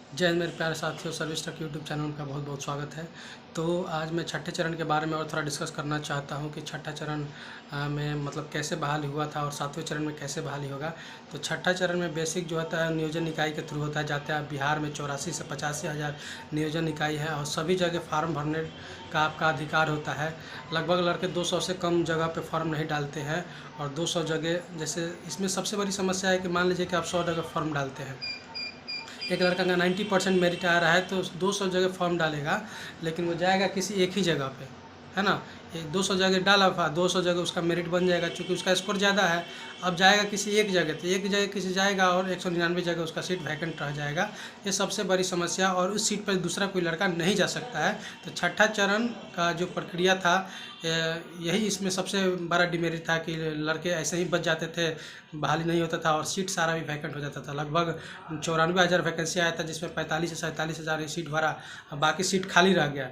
जय हिंद मेरे प्यारे साथियों, सर्विस ट्रक यूट्यूब चैनल का बहुत बहुत स्वागत है। तो आज मैं छठे चरण के बारे में और थोड़ा डिस्कस करना चाहता हूं कि छठा चरण में मतलब कैसे बहाली हुआ था और सातवें चरण में कैसे बहाली होगा। तो छठा चरण में बेसिक जो होता है नियोजन इकाई के थ्रू होता है। जाते हैं बिहार में 84 से 85 हज़ार नियोजन इकाई है और सभी जगह फार्म भरने का आपका अधिकार होता है। लगभग लड़के 200 से कम जगह पे फॉर्म नहीं डालते हैं और 200 जगह, जैसे इसमें सबसे बड़ी समस्या है कि मान लीजिए कि आप 100 जगह फॉर्म डालते हैं, एक लड़का का 90% मेरिट आ रहा है तो 200 जगह फॉर्म डालेगा, लेकिन वो जाएगा किसी एक ही जगह पे, है ना। 200 जगह डाला, 200 जगह उसका मेरिट बन जाएगा क्योंकि उसका स्कोर ज़्यादा है। अब जाएगा किसी एक जगह, तो एक जगह किसी जाएगा और 199 जगह उसका सीट वैकेंट रह जाएगा। ये सबसे बड़ी समस्या, और उस सीट पर दूसरा कोई लड़का नहीं जा सकता है। तो छठा चरण का जो प्रक्रिया था, यही इसमें सबसे बड़ा डिमेरिट था कि लड़के ऐसे ही बच जाते थे, बहाली नहीं होता था और सीट सारा भी वैकेंट हो जाता था। लगभग 94 हज़ार वैकेंसी आया था जिसमें 45 से 47 हज़ार सीट भरा, बाकी सीट खाली रह गया।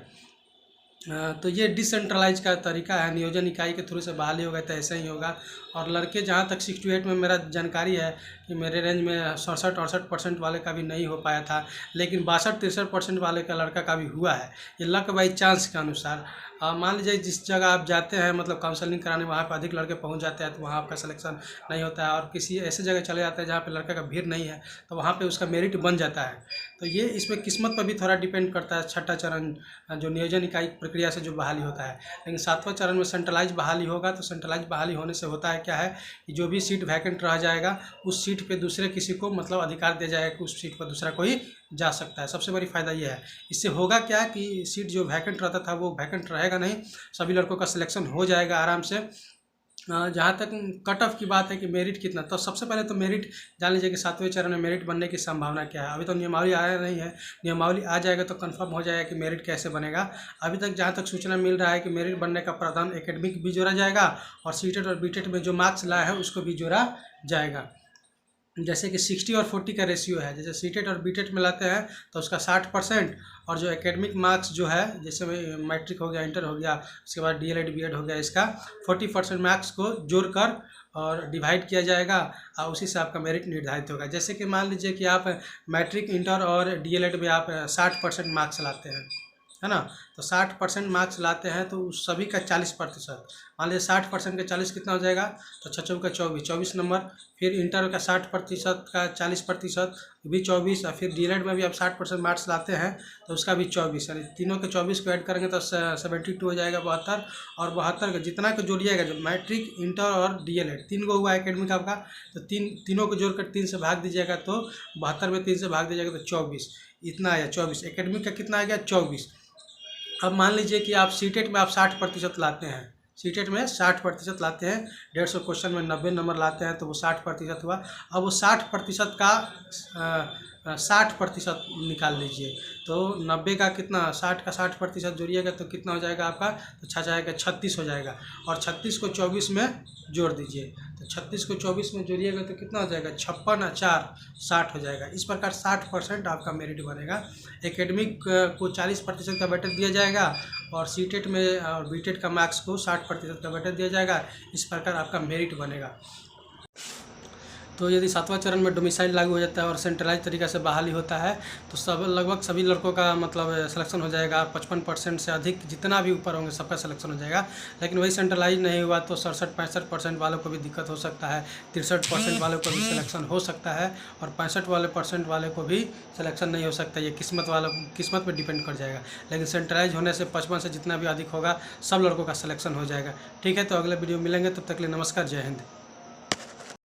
तो ये डिसेंट्रलाइज का तरीका है, नियोजन इकाई के थ्रू से बहाली होगा तो ऐसे ही होगा। और लड़के जहाँ तक 68 में मेरा जानकारी है कि मेरे रेंज में 67-68% वाले का भी नहीं हो पाया था, लेकिन 62-63% वाले का लड़का का भी हुआ है। ये लक बाई चांस के अनुसार। मान लीजिए जिस जगह आप जाते हैं मतलब काउंसलिंग कराने, वहाँ पर अधिक लड़के पहुँच जाते हैं तो वहाँ आपका सिलेक्शन नहीं होता है, और किसी ऐसे जगह चले जाते हैं जहाँ पे लड़के का भीड़ नहीं है तो वहाँ पे उसका मेरिट बन जाता है। तो ये इसमें किस्मत पर भी थोड़ा डिपेंड करता है। छठा चरण जो नियोजन इकाई प्रक्रिया से जो बहाली होता है, लेकिन सातवां चरण में सेंट्रलाइज बहाली होगा। तो सेंट्रलाइज बहाली होने से होता है क्या है कि जो भी सीट वैकेंट रह जाएगा उस सीट पे दूसरे किसी को मतलब अधिकार दिया जाएगा कि उस सीट पर दूसरा कोई जा सकता है। सबसे बड़ी फ़ायदा ये है। इससे होगा क्या कि सीट जो वैकेंट रहता था वो वैकेंट रहेगा नहीं, सभी लड़कों का सिलेक्शन हो जाएगा आराम से। जहाँ तक कट ऑफ की बात है कि मेरिट कितना, तो सबसे पहले तो मेरिट जान लीजिए कि सातवें चरण में मेरिट बनने की संभावना क्या है। अभी तो नियमावली आया नहीं है, नियमावली आ जाएगा तो कंफर्म हो जाएगा कि मेरिट कैसे बनेगा। अभी तक जहाँ तक सूचना मिल रहा है कि मेरिट बनने का प्रावधान एकेडमिक भी जोड़ा जाएगा और सीटेट और बीटेट में जो मार्क्स लाया है उसको भी जोड़ा जाएगा। जैसे कि 60 और 40 का रेशियो है, जैसे सीटेट और बीटेट में लाते हैं तो उसका 60%, और जो एकेडमिक मार्क्स जो है जैसे मैट्रिक हो गया, इंटर हो गया, उसके बाद डीएलएड बीएड हो गया, इसका 40% मार्क्स को जोड़कर और डिवाइड किया जाएगा और उसी से आपका मेरिट निर्धारित होगा। जैसे कि मान लीजिए कि आप मैट्रिक, इंटर और डीएलएड में आप 60% मार्क्स लाते हैं, है ना। तो 60% मार्क्स लाते हैं तो उस सभी का 40%, मान लीजिए 60% का 40 कितना हो जाएगा, तो 6 का 24 नंबर। फिर इंटर का 60% का 40% भी 24, और फिर डीएलएड में भी आप 60% मार्क्स लाते हैं तो उसका भी 24, यानी तीनों के 24 को ऐड करेंगे तो 72 हो जाएगा, 72। और 72 का जितना को जोड़िएगा, जो मैट्रिक, इंटर और डीएलएड 3 को हुआ एकेडमिक आपका, तो तीनों को जोड़कर 3 से भाग दीजिएगा तो 72 में 3 से भाग दीजिएगा तो 24, इतना आया 24। एकेडमिक का कितना आ गया, 24। अब मान लीजिए कि आप सीटेट में आप 60% लाते हैं, सीटेट में 60% लाते हैं, 150 क्वेश्चन में 90 नंबर लाते हैं तो वो 60% हुआ। अब वो 60% का 60% निकाल लीजिए, तो 90 का कितना, 60 का 60% जोड़िएगा तो कितना हो जाएगा आपका, तो 6 जाएगा 36 हो जाएगा, और 36 को 24 में जोड़ दीजिए, तो 36 को 24 में जोड़िएगा तो कितना हो जाएगा, 56 और 4 60 हो जाएगा। इस प्रकार 60% आपका मेरिट बनेगा। एकेडमिक को 40% का वेटेज दिया जाएगा और सीटेट में और बीटेट का मार्क्स को 60% का वेटेज दिया जाएगा। इस प्रकार आपका मेरिट बनेगा। तो यदि सातवां चरण में डोमिसाइल लागू हो जाता है और सेंट्रलाइज तरीक़ा से बहाली होता है तो लगभग सभी लड़कों का मतलब सिलेक्शन हो जाएगा। 55% से अधिक जितना भी ऊपर होंगे सबका सिलेक्शन हो जाएगा। लेकिन वही सेंट्रलाइज नहीं हुआ तो 67-65% वालों को भी दिक्कत हो सकता है, 63% वालों को भी सिलेक्शन हो सकता है, और 65% वाले को भी सिलेक्शन नहीं हो सकता। ये किस्मत पर डिपेंड कर जाएगा। लेकिन सेंट्रलाइज होने से 55 से जितना भी अधिक होगा सब लड़कों का सिलेक्शन हो जाएगा। ठीक है, तो अगले वीडियो मिलेंगे, तब तक के लिए नमस्कार, जय हिंद।